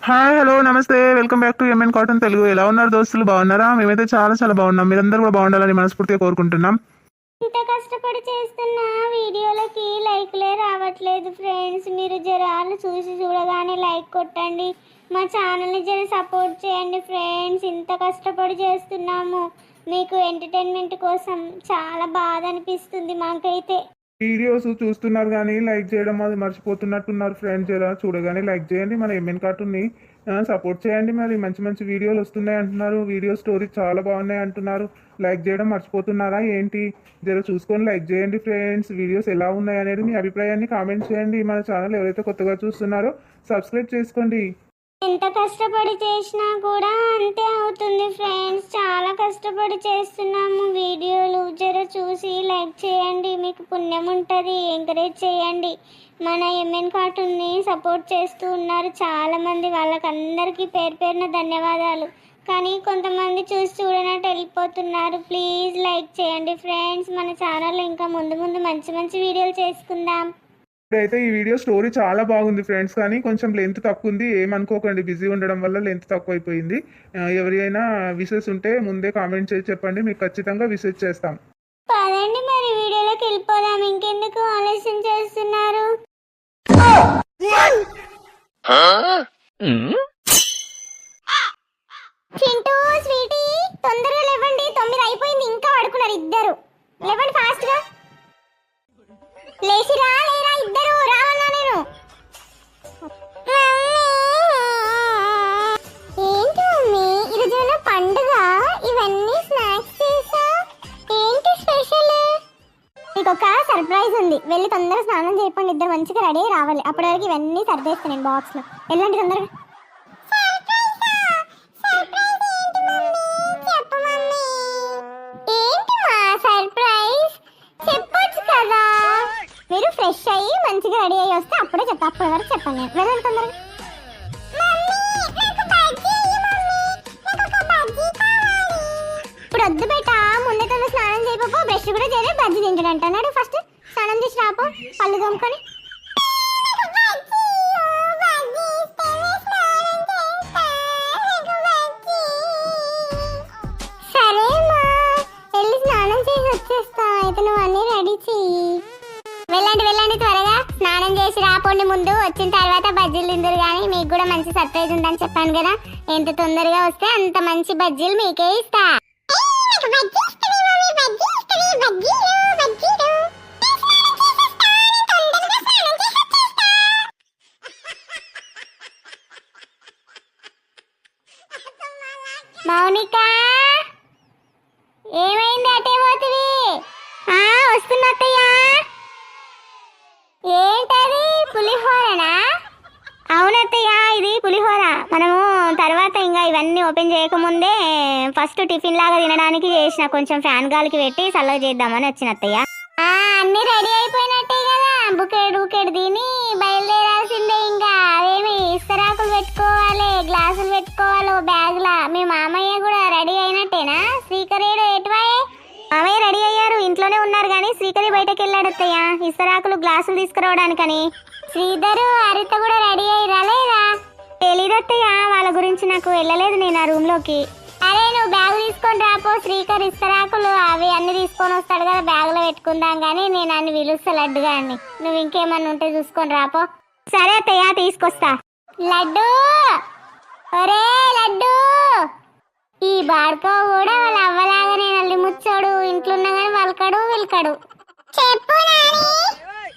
Hi hello నమస్తే welcome back to MN cotton Telugu. ఎలా ఉన్నారు దోస్తులు, బాగున్నారా? మేమైతే చాలా చాలా బాగున్నాం. మీరందరూ కూడా బాగుండాలని మనస్ఫూర్తిగా కోరుకుంటున్నాం. ఇంత కష్టపడి చేస్తున్న వీడియోలకి లైక్లే రావట్లేదు ఫ్రెండ్స్. మీరు జరాలు చూడగానే లైక్ కొట్టండి. మా ఛానల్ని జర సపోర్ట్ చేయండి ఫ్రెండ్స్. ఇంత కష్టపడి చేస్తున్నాము, మీకు ఎంటర్టైన్మెంట్ కోసం. చాలా బాధ అనిపిస్తుంది మాకైతే. వీడియోస్ చూస్తున్నారు కానీ లైక్ చేయడం అది మర్చిపోతున్నట్టున్నారు ఫ్రెండ్స్. ఎలా చూడగానే లైక్ చేయండి, మన ఎంఎన్ కార్టూన్ని సపోర్ట్ చేయండి. మరి మంచి మంచి వీడియోలు వస్తున్నాయి అంటున్నారు, వీడియో స్టోరీ చాలా బాగున్నాయి అంటున్నారు. లైక్ చేయడం మర్చిపోతున్నారా ఏంటి? జర చూసుకొని లైక్ చేయండి ఫ్రెండ్స్. వీడియోస్ ఎలా ఉన్నాయి అనేది మీ అభిప్రాయాన్ని కామెంట్ చేయండి. మన ఛానల్ ఎవరైతే కొత్తగా చూస్తున్నారో సబ్స్క్రైబ్ చేసుకోండి. ఎంత కష్టపడి చేసినా కూడా అంతే అవుతుంది ఫ్రెండ్స్. చాలా కష్టపడి చేస్తున్నాము వీడియోలు. జర చూసి లైక్ చేయండి, మీకు పుణ్యం ఉంటుంది. ఎంకరేజ్ చేయండి. మన ఎంఎన్ కార్టూన్ని సపోర్ట్ చేస్తూ ఉన్నారు చాలామంది. వాళ్ళకందరికీ పేరు పేరున ధన్యవాదాలు. కానీ కొంతమంది చూడనట్టు వెళ్ళిపోతున్నారు. ప్లీజ్ లైక్ చేయండి ఫ్రెండ్స్. మన ఛానల్లో ఇంకా ముందు ముందు మంచి మంచి వీడియోలు చేసుకుందాం. ఇప్పుడైతే ఈ వీడియో స్టోరీ చాలా బాగుంది ఫ్రెండ్స్, కానీ కొంచెం లెంత్ తక్కువ ఉంది. ఏమనుకోకండి, బిజీ ఉండడం వల్ల లెంత్ తక్కువ అయిపోయింది. ఎవరైనా విషెస్ ఉంటే ముందే కామెంట్ చేసి చెప్పండి, మీకు ఖచ్చితంగా విషెస్ చేస్తాం. పదండి మరి వీడియోలోకి వెళ్ళిపోదాం. ఇంకెందుకు ఆలస్యం చేస్తున్నారు? చింటూ, స్వీటీ, తొందరగా లేవండి. 9 అయిపోయింది, ఇంకా పడుకున్నారు ఇద్దరు. లేవండి ఫాస్ట్ గా. లేచిరా లేరా ఇద్దరు, రావాలా నేను? ఏంటి మమ్మీ ఈరోజు పండుగ, ఇవన్నీ స్నాక్స్ చేసా? ఏంటి స్పెషల్? మీకు ఒక సర్ప్రైజ్ ఉంది. వెళ్ళి తొందరగా స్నానం చేయకండి, ఇద్దరు మంచిగా రెడీ అయ్యి రావాలి. అప్పటి వరకు ఇవన్నీ సర్దేస్తాను నేను బాక్స్ లో. వెళ్ళండి తొందరగా. మీరు ఫ్రెష్ అయ్యి మంచిగా రెడీ అయ్యి వస్తే అప్పుడే చెప్తా. అప్పటి వరకు చెప్పండి నేను. వెళ్ళండి తొందరగా. ఇప్పుడు వద్దు బేట, ముందే తొందర స్నానం చేయకపో. బ్రష్ కూడా చేయలే, బజ్జీ తింటాడు అంటున్నాడు. ఫస్ట్ స్నానం చేసి రాపో, పళ్ళు తోముకొని. సరేమ్మా, వెళ్ళి స్నానం చేసి వచ్చేస్తా. అయితే నువ్వు అన్నీ రెడీ చెయ్యి. వెళ్ళండి త్వరగా స్నానం చేసి రాపోండి. ముందు వచ్చిన తర్వాత బజ్జీలు తిందురు. కానీ మీకు కూడా మంచి సర్ప్రైజ్ ఉందని చెప్పాను కదా. ఎంత తొందరగా వస్తే అంత మంచి బజ్జీలు మీకే ఇస్తా. మౌనిక, ఏమైంది? అటే పోతుంది. వస్తున్నా అత్తయ్య. ఏంటది, పులిహోరనా? అవునత్తయ్య, ఇది పులిహోర. మనము తర్వాత ఇంకా ఇవన్నీ ఓపెన్ చేయకముందే ఫస్ట్ టిఫిన్ లాగా తినడానికి చేసిన. కొంచెం ఫ్యాన్ గాలికి పెట్టి చల్లగా చేద్దామని వచ్చిన అత్తయ్య. అన్నీ రెడీ అయిపోయినట్టే కదా. బుకెడు తిని బయలుదేరాల్సిందే. ఇంకా అవేమి ఇస్తరాకులు పెట్టుకోవాలి, గ్లాసులు పెట్టుకోవాలి బ్యాగ్లా. మీ మామయ్య కూడా రెడీ అయినట్టేనా? శ్రీకరేడు ఎటువాయే? మామయ్య రెడీ అయ్యారు, ఇంట్లోనే ఉన్నారు. కానీ శ్రీకరి బయటకు వెళ్ళాడు అత్తయ్య, ఇస్తరాకులు గ్లాసులు తీసుకురావడానికని. శ్రీధరు, హరిత కూడా రెడీ అయ్యి రాలేదా? తెలీదు అత్తయ్య, వాళ్ళ గురించి నాకు వెళ్ళలేదు నేను ఆ రూమ్ లోకి. అరే నువ్వు బ్యాగ్ తీసుకొని రాపో. శ్రీకర్ ఇస్తరాకులు అవి అన్ని తీసుకొని వస్తాడు కదా, బ్యాగ్ లో పెట్టుకుందాం. కానీ నేను అన్ని పిలుస్తా లడ్డుగా అన్ని. నువ్వు ఇంకేమన్నా ఉంటే చూసుకొని రాపో. సరే అత్తయ్య, తీసుకొస్తా. లడ్డు, ఒరే లడ్డు. ఈ బాడుకో కూడా వాళ్ళ అవ్వలాగానే నల్లి ముచ్చాడు. ఇంట్లో ఉన్నా కానీ వలకడు విలకడు. చెప్పు నాని.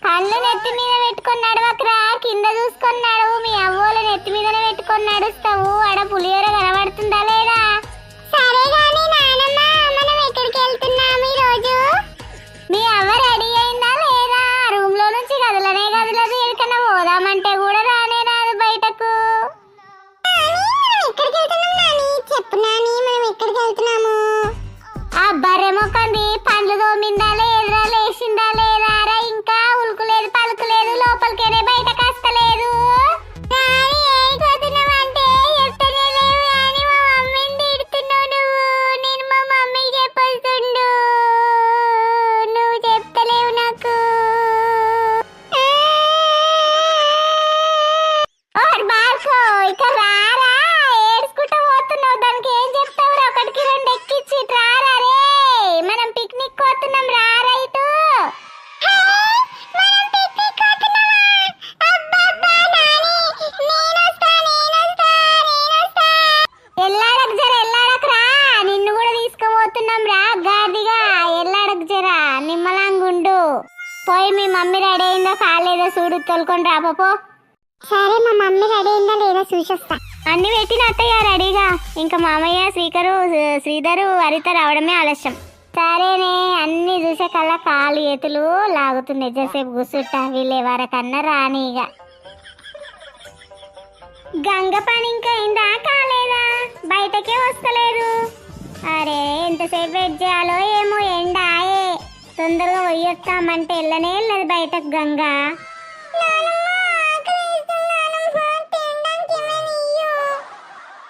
కళ్ళు నెత్తి మీద పెట్టుకొని నడవకరా, కింద చూసుకున్నాడు. మీ అవ్వోలు నెత్తి మీదనే పెట్టుకొని నడుస్తావు. ఆడ పులిహోర కనబడుతుందా లేదా? సరే గాని నానమ్మ, మనం ఎక్కడికి వెళ్తున్నాము ఈ రోజు? మీ అవ్వ రెడీ అయిందా లేదా? రూమ్ లో నుంచి గదులనే గదులదు. ఎక్కడికన్నా పోదామంటే కూడా రానే రాదు బయటకు. ఎక్కడికి వెళ్తున్నాం నాని? చెప్పు నాని, మనం ఎక్కడికి వెళ్తున్నాము? ఆ బర్రె మొక్కంది పండ్లు తోమిందా లేదురా, లేచిందా లేదా రా? ఇంకా ఉలుకులేదు పలుకులేదు, లోపలికేనే బయటకు వస్తలేదు. ఇక్కడ రా ఎల్లాడకు జర ఎల్లాడకురా, నిన్ను కూడా తీసుకుపోతున్నాం రా గాదిగా. ఎల్లాడకు జర నిమ్మలంగుండు. పోయి మీ మమ్మీ రెడీ అయిందో కాలేదో చూడు, తోలుకొని రాపో. సరే, మా మమ్మీ రెడీ అయిందా లేదా చూసొస్తా. అన్ని పెట్టిన అత్తయ్య రెడీగా. ఇంకా మామయ్య, శ్రీధరు, హరిత రావడమే ఆలస్యం. సరేనే, అన్ని చూసే కల్లా కాలు చేతులు లాగుతున్నాయి. జసేపు కూర్చుంటా, వీళ్ళే వరకన్నా రానిగా. గంగ పని ఇంకా అయిందా కాలేదా? బయటకే వస్తలేదు. అరే, ఎంతసేపు వెయిట్ చేయాలో ఏమో, ఎండాయే. తొందరగా పోయొస్తామంటే వెళ్ళనే వెళ్ళదు బయటకు గంగ.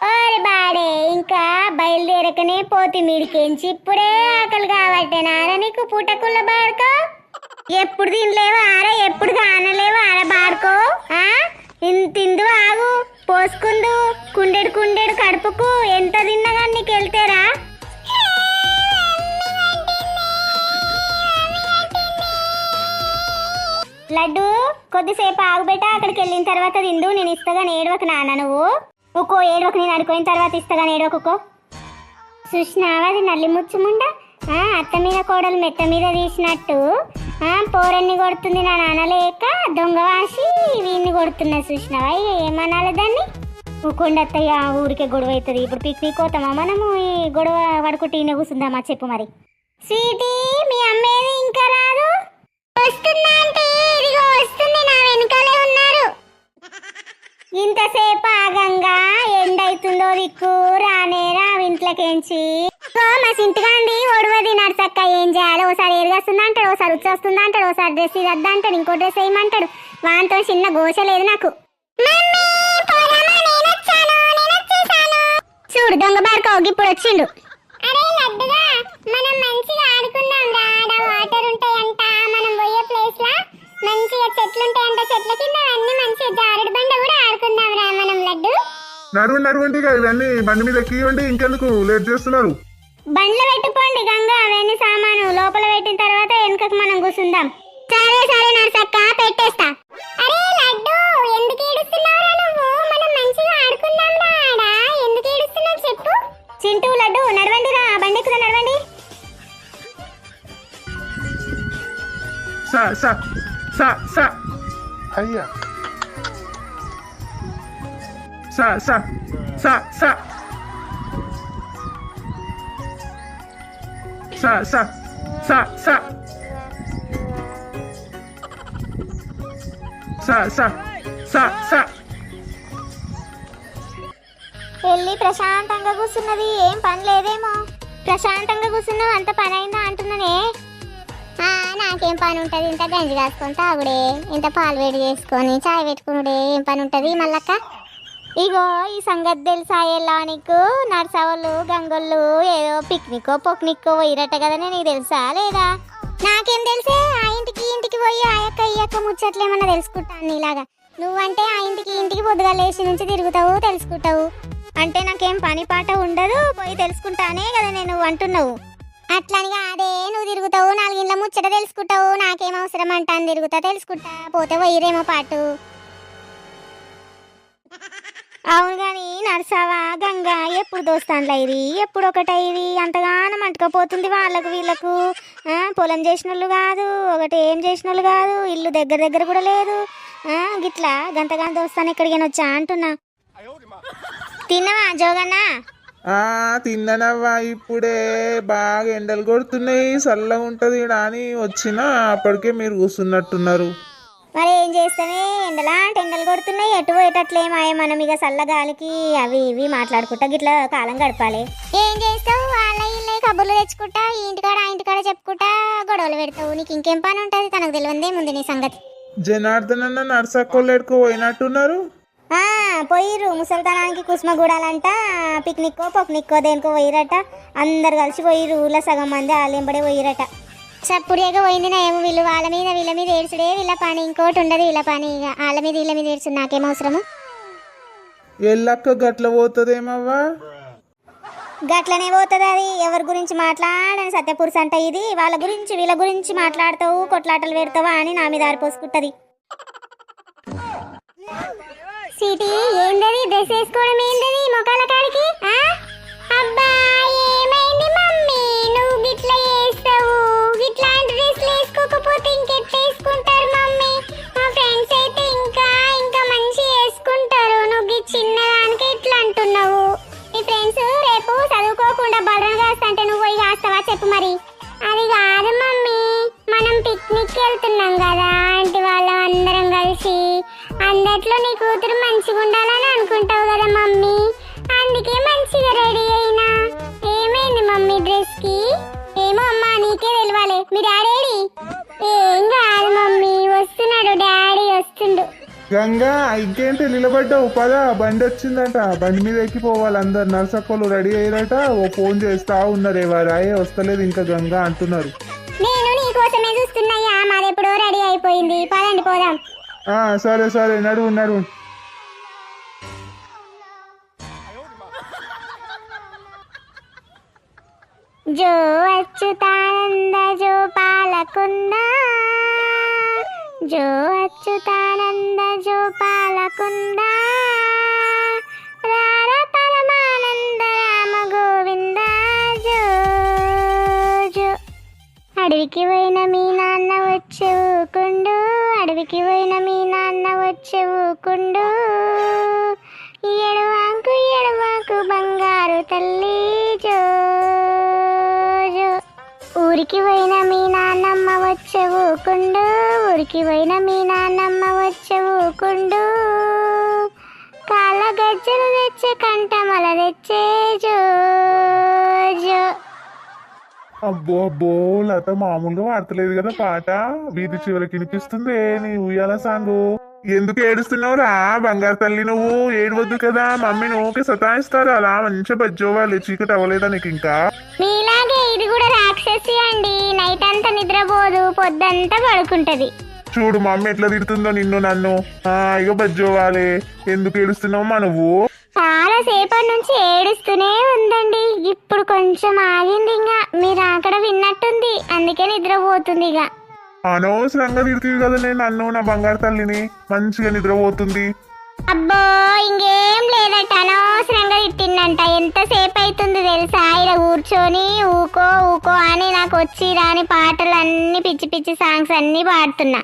ఓరి బాడే, ఇంకా బయలుదేరకనే పోతి మీడికేంచి ఇప్పుడే ఆకలి కాబట్టి నారా నీకు పూటకుళ్ళ బాడుకో. ఎప్పుడు తినలేవు ఆరా, ఎప్పుడు కానలేవు ఆరా బాడుకో. తిందు ఆగు, పోసుకుందు కుండెడు కుండెడు కడుపుకు. ఎంత తిన్నగా నీకు వెళ్తేరా. లడ్డు కొద్దిసేపు ఆగుబెట్ట, అక్కడికి వెళ్ళిన తర్వాత తిందు. నేను ఇస్తగా నేడవకు నాన్న, నువ్వు ఒక్కో ఏడవకు. నేను అడుకోయిన తర్వాత ఇస్తగా నేడవకు. చూసినావా అది నల్లి ముచ్చుముండ, అత్త మీద కోడలు మెత్త మీద తీసినట్టు పోరన్ని కొడుతుంది. నా నాన్న లేక దొంగ వాసి వీడిని కొడుతున్నా. చూసినావా ఇక ఏమనాలి దాన్ని? ఊకొండత్తయ్య, ఊరికే గొడవ అవుతుంది. ఇప్పుడు పిక్నిక్ పోతామా మనము? ఈ గొడవ పడుకుంటే ఈయన కూర్చుందామా చెప్పు మరి. స్వీటీ, మీ అమ్మేది ఇంకా రాదు? వస్తుందా అంటే ఇదిగో వస్తుంది, నా వెనకాలే ఉన్నారు. ఇంతసేపు ఆగంగా ఎండ అవుతుందో దిక్కు రానే రావు ఇంట్లోకేంచి. మా సింటిగాంది ఒడవది నడుచక్క. ఏం చేయాలి? ఓసారి ఎరుగొస్తుందా అంటాడు, ఓసారి ఉచ్చి వస్తుందా అంటాడు, ఓసారి డ్రెస్ ఇద్దా అంటాడు, ఇంకో డ్రెస్ వేయమంటాడు. వాంతో చిన్న గోష లేదు నాకు. చూడు దొంగ బార్కో ఇప్పుడు వచ్చిండు. అరే లడ్డుగా, మనం మంచిగా ఆడుకుందాం రా. వాటర్ ఉంటాయంట మనం పోయే ప్లేస్ లా, మంచిగా చెట్లు ఉంటాయంట. చెట్ల కింద అన్ని మంచిగా జారుడు బండ కూడా ఆడుకుందాం రా మనం. లడ్డు నడవండి, ఇవన్నీ బండి మీద ఎక్కియండి. ఇంకెందుకు లేట్ చేస్తున్నారు? బండ్లు పెట్టుకోండి గంగ, అవన్నీ సామాను లోపల పెట్టిన తర్వాత వెనుకకు మనం కూర్చుందాం. సరే సరే నర్సక్క, పెట్టేస్తా. అరే లడ్డు, ఎందుకు ఏడుస్తున్నావురా నువ్వు? మనం మంచిగా ఆడుకుందాం రా ఆడ. ఎందుకు ఏడుస్తున్నావు చెప్పు. చింటూ, లడ్డు నడవండి రా, బండి ఎక్కుదా నడవండి. అయ్యా వెళ్ళి ప్రశాంతంగా కూర్చున్నది, ఏం పని లేదేమో. ప్రశాంతంగా కూర్చున్నావు, అంత పని అయిందా అంటున్నానే. నాకేం పని ఉంటుంది? ఇంత గంజి కాసుకొని తాగుడే, ఇంత పాలు వేడి చేసుకొని చాయ్ పెట్టుకునుడే, ఏం పని ఉంటుంది మళ్ళక్క. ఇగో ఈ సంగతి తెలుసా ఎలా నీకు? నర్సవాళ్ళు గంగోళ్ళు ఏదో పిక్నిక్కో పొక్నిక్కో పోయిరట కదా, నీకు తెలుసా లేదా? నాకేం తెలిసే? ఆ ఇంటికి పోయి ఆ యొక్క ముచ్చట్లేమన్నా తెలుసుకుంటాను నీలాగా. నువ్వంటే ఆ ఇంటికి పొద్దుగా లేచి నుంచి తిరుగుతావు, తెలుసుకుంటావు. అంటే నాకేం పని పాట ఉండదు, పోయి తెలుసుకుంటానే కదా నేను అంటున్నావు. అట్లని కాదే, నువ్వు తిరుగుతావు, నాలుగింట్ల ముచ్చట తెలుసుకుంటావు. నాకేం అవసరం అంటాను, తిరుగుతా తెలుసుకుంటా, పోతే పోయిరేమో పాటు. అవును గాని నర్సావా గంగ, ఎప్పుడు దోస్తాన్లు అయ్యి ఎప్పుడు ఒకటైరి అంతగానం అంటుకపోతుంది వాళ్ళకు వీళ్ళకు. పొలం చేసిన వాళ్ళు కాదు, ఒకటి ఏం చేసిన వాళ్ళు కాదు, ఇల్లు దగ్గర కూడా లేదు. గిట్లా గంతగానం దోస్తాను ఎక్కడికైనా వచ్చా అంటున్నా. తిన్నవా జోగన్నా? తిన్నానవ్వా, ఇప్పుడే బాగా ఎండలు కొడుతున్నాయి, చల్లగా ఉంటది అని వచ్చినా అప్పటికే మీరు కూర్చున్నట్టున్నారు. మరి ఏం చేస్తానే, ఎండలు కొడుతున్నాయి, ఎటు పోయేటట్లేమాయే. మనం ఇక చల్లగాలికి అవి ఇవి మాట్లాడుకుంటా గిట్లా కాలం గడపాలి. ఏం చేస్తావు? వాళ్ళ ఇళ్ళ కబుర్లు తెచ్చుకుంటా, ఈ ఇంటికాడ ఆ ఇంటికాడ చెప్పుకుంటా గొడవలు పెడతావు. నీకు ఇంకేం పని ఉంటుంది? తనకు తెలియదే ముందు నీ సంగతి. జనార్దన్ అన్న నర్సక్కోళ్ళెడుకో పోయినట్టున్నారు. పోయిర్రు ముసలితనానికి కుస్మగూడాలంట, పిక్నిక్కో పొక్నిక్కో దేనికో పోయిరట. అందరు కలిసి పోయిర్రు, ఊళ్ళో సగం మంది ఆలెంబడే పోయిరట. చప్పుడేగా పోయింది నా ఏమో. వీళ్ళ మీద ఏడ్చుడే వీళ్ళ పని, ఇంకోటి ఉండదు వీళ్ళ పని. ఇక వాళ్ళ మీద ఏడ్చు, నాకేం అవసరము? ఎల్లక్క గట్ల పోతుందేమవ్వా? గట్లనే పోతుంది. అది ఎవరి గురించి మాట్లాడని సత్యపురుష అంట. ఇది వాళ్ళ గురించి వీళ్ళ గురించి మాట్లాడతావు, కొట్లాటలు పెడతావా అని నా మీద ఆరిపోసుకుంటది. సిటీ ఏంటది? డ్రెస్ వేసుకోవడం ఏంటది మొక్కల కాడికి? నీ కూతురు మంచిగా ఉండాలని అనుకుంటావు కదా మమ్మీ, అందుకే మంచిగా రెడీ అయినా. ఏమైంది మమ్మీ డ్రెస్ కి? ఏమో అమ్మా నీకే తెలియాలి. మీ డాడీ ఏం కాదు మమ్మీ, వస్తున్నాడు డాడీ వస్తుండు. గంగా ఇంకేంటి నిలబడ్డావు? పద, బండి వచ్చిందట, బండి మీద ఎక్కిపోవాలి అందరు. నర్సక్కలు రెడీ అయ్యారట, ఓ ఫోన్ చేస్తా ఉన్నారు, ఎవరాయే వస్తలేదు ఇంకా గంగా అంటున్నారు. నేను నీ కోసమే చూస్తున్నాయ్యా, మాది ఎప్పుడో రెడీ అయిపోయింది, పదండి పోదాం. సరే సరే, నడువు నడువు. జో అచ్యుతానంద జో పాలకుంద, జో అచ్యుతానంద జో పాలకుంద, రార పరమానంద రామ గోవింద జో జో. అడవికి పోయిన మీ నాన్న వచ్చే ఊకుండు, అడవికి పోయిన మీ నాన్న వచ్చే ఊకుండు, ఎడవాకు ఎడవాకు బంగారు తల్లి జో జో. ఊరికి పోయిన మీ నాన్నమ్మ వచ్చే ఊకుండు, ఊరికి పోయిన మీ నాన్నమ్మ వచ్చే ఊకుండు, కాళ్ళ గజ్జలు తెచ్చే కంటమల తెచ్చే జో జో. అబ్బో అబ్బో, లత మామూలుగా వాడతలేదు కదా పాట, వీధి చివరికి వినిపిస్తుంది నీ ఉయ్యాల సాంగు. ఎందుకు ఏడుస్తున్నావురా బంగారు తల్లి? నువ్వు ఏడవద్దు కదా, మమ్మీ నువ్వుకే సతాయిస్తారు అలా. మంచిగా బజ్జోవాలి, చీకటి అవ్వలేదా నీకు ఇంకా? మీలాగే ఇది కూడా రాక్షసి అండి, నైట్ అంతా నిద్రపోదు, పొద్దంతా పడుకుంటది. చూడు మమ్మీ ఎట్లా తిడుతుందో నిన్ను నన్ను. ఇక బజ్జోవాలి. ఎందుకు ఏడుస్తున్నావమ్మా నువ్వు? చాలా సేపటి నుంచి ఏడుస్తూనే ఉందండి, ఇప్పుడు కొంచెం ఆగింది. ఇంకా మీరు అక్కడ విన్నట్టుంది, అందుకే నిద్రపోతుంది. ఇక అనవసరంగా తిడుతుంది కదా నేను నన్ను, నా బంగారు తల్లిని. మంచిగా నిద్రపోతుంది. అబ్బో ఇంకేం లేదట, అనవసరంగా తిట్టిందంట. ఎంతసేపు అవుతుంది తెలుసా ఇలా కూర్చొని ఊకో ఊకో అని నాకు వచ్చి రాని పాటలు అన్ని పిచ్చి పిచ్చి సాంగ్స్ అన్ని పాడుతున్నా.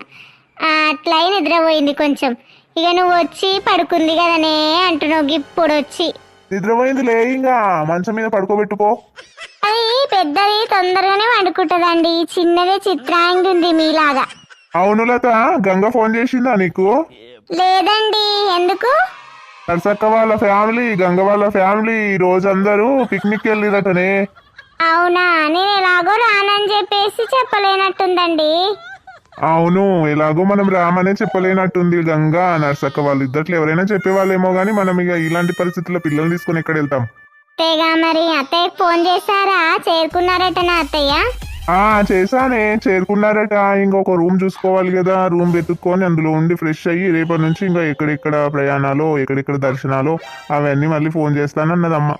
అట్లా నిద్రపోయింది కొంచెం. ఇక నువ్వు వచ్చి పడుకుంది కదనే అంటున్నావు ఇప్పుడు వచ్చి. నిద్రపోయింది లే, ఇంకా మంచం మీద పడుకోబెట్టుకో. అది పెద్దది తొందరగానే వండుకుంటదండి, చిన్నదే చిత్రాంగి ఉంది మీలాగా. అవును లత, గంగ ఫోన్ చేసిందా నీకు? లేదండి, ఎందుకు? నర్సక్క వాళ్ళ ఫ్యామిలీ, గంగ వాళ్ళ ఫ్యామిలీ ఈ రోజు అందరూ పిక్నిక్ వెళ్ళిరటనే. అవునా, నేను ఎలాగో రానని చెప్పేసి చెప్పలేనట్టుందండి. అవును, ఎలాగో మనం రామనే చెప్పలేనట్టుంది గంగా. నర్సక్క వాళ్ళు ఇద్దట్లో ఎవరైనా చెప్పేవాళ్ళేమో గానీ మనం ఇక ఇలాంటి పరిస్థితుల్లో పిల్లల్ని తీసుకొని ఎక్కడ వెళ్తాం? అత్తయ్యగా మరి అత్తయ్యకి ఫోన్ చేశారా? చేరుకున్నారట నా అత్తయ్య? చేశానే, చేరుకున్నారట. ఇంకొక రూమ్ చూసుకోవాలి కదా, రూమ్ వెతుక్కొని అందులో ఉండి ఫ్రెష్ అయ్యి రేపటి నుంచి ఇంకా ఎక్కడెక్కడ ప్రయాణాలు, ఎక్కడెక్కడ దర్శనాలు అవన్నీ మళ్ళీ ఫోన్ చేస్తానన్నదమ్మ.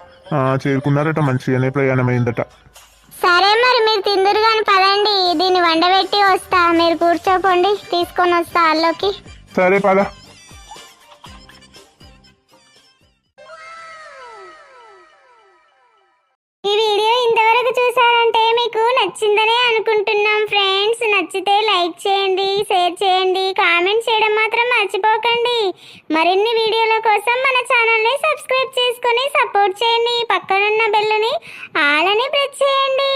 చేరుకున్నారట, మంచిగానే ప్రయాణం అయిందట. సరే మరి మీరు తిందురు కానీ పదండి, దీన్ని వండబెట్టి వస్తా, మీరు కూర్చోపోండి, తీసుకొని వస్తా అల్లోకి. సరే పద. ఈ వీడియో ఇంతవరకు చూసారంటే మీకు నచ్చిందనే అనుకుంటున్నాం ఫ్రెండ్స్. నచ్చితే లైక్ చేయండి, షేర్ చేయండి, కామెంట్ చేయడం మాత్రం మర్చిపోకండి. మరిన్ని వీడియోల కోసం మన ఛానల్ని సబ్స్క్రైబ్ చేసుకొని సపోర్ట్ చేయండి. పక్కనున్న బెల్లుని ఆల్ అని ప్రెస్ చేయండి.